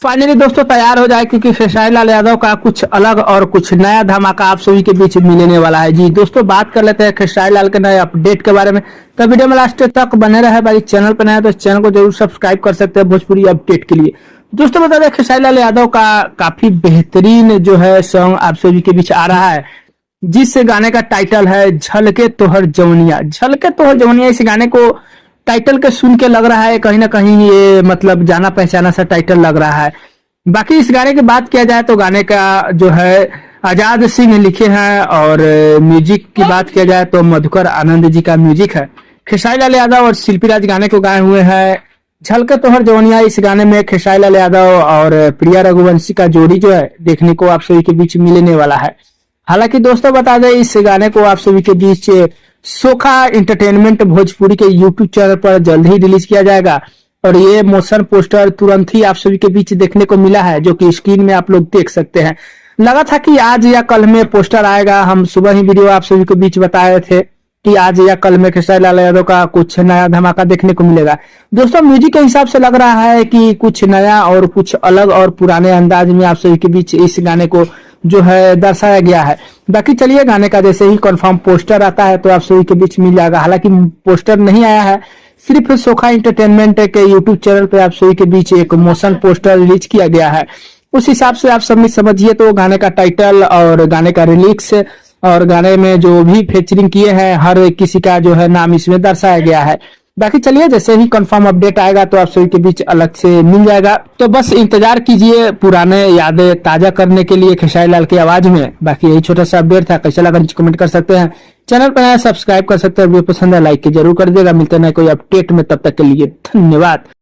Finally दोस्तों तैयार हो जाए क्योंकि खेसारी लाल यादव का कुछ अलग और कुछ नया धमाका आप सभी के बीच मिलने वाला है। जी दोस्तों, बात कर लेते हैं खेसारी लाल के नए अपडेट के बारे में। तो वीडियो में लास्ट तक बने रहे। भाई चैनल पर नया तो चैनल को जरूर सब्सक्राइब कर सकते हैं भोजपुरी अपडेट के लिए। दोस्तों बता दें खेसारी लाल यादव का काफी बेहतरीन जो है सॉन्ग आप सभी के बीच आ रहा है, जिस गाने का टाइटल है झलके तोहर जवनिया। झलके तोहर जवनिया, इस गाने को टाइटल के सुन के लग रहा है कहीं ना कहीं ये मतलब जाना पहचाना सा टाइटल लग रहा है। बाकी इस गाने की बात किया जाए तो गाने का जो है आजाद सिंह लिखे हैं, और म्यूजिक की बात किया जाए तो मधुकर आनंद जी का म्यूजिक है। खेसारी लाल यादव और शिल्पी राज गाने को गाए हुए हैं। झलके तोहर जवनिया, इस गाने में खेसारी लाल यादव और प्रिया रघुवंशी का जोड़ी जो है देखने को आप सभी के बीच मिलने वाला है। हालांकि दोस्तों बता दें इस गाने को आप सभी के बीच सोखा इंटरटेनमेंट भोजपुरी के यूट्यूब चैनल पर जल्द ही रिलीज किया जाएगा, और ये मोशन पोस्टर तुरंत ही आप सभी के बीच देखने को मिला है, जो कि स्क्रीन में आप लोग देख सकते हैं। लगा था कि आज या कल में पोस्टर आएगा, हम सुबह ही वीडियो आप सभी के बीच बताए थे कि आज या कल में खेसारी लाल यादव का कुछ नया धमाका देखने को मिलेगा। दोस्तों म्यूजिक के हिसाब से लग रहा है कि कुछ नया और कुछ अलग और पुराने अंदाज में आप सभी के बीच इस गाने को जो है दर्शाया गया है। बाकी चलिए गाने का जैसे ही कंफर्म पोस्टर आता है तो आप सभी के बीच मिल जाएगा। हालांकि पोस्टर नहीं आया है, सिर्फ सोखा इंटरटेनमेंट के यूट्यूब चैनल पे आप सभी के बीच एक मोशन पोस्टर रिलीज किया गया है। उस हिसाब से आप समझिए तो गाने का टाइटल और गाने का रिलीक्स और गाने में जो भी फीचरिंग किए हैं हर किसी का जो है नाम इसमें दर्शाया गया है। बाकी चलिए जैसे ही कंफर्म अपडेट आएगा तो आप सभी के बीच अलग से मिल जाएगा। तो बस इंतजार कीजिए पुराने यादें ताजा करने के लिए खेसारी लाल की आवाज में। बाकी यही छोटा सा अपडेट था, कैसा लगा नीचे कमेंट कर सकते हैं। चैनल पर नया सब्सक्राइब कर सकते हैं, वीडियो पसंद है लाइक के जरूर कर देगा। मिलते हैं कोई अपडेट में, तब तक के लिए धन्यवाद।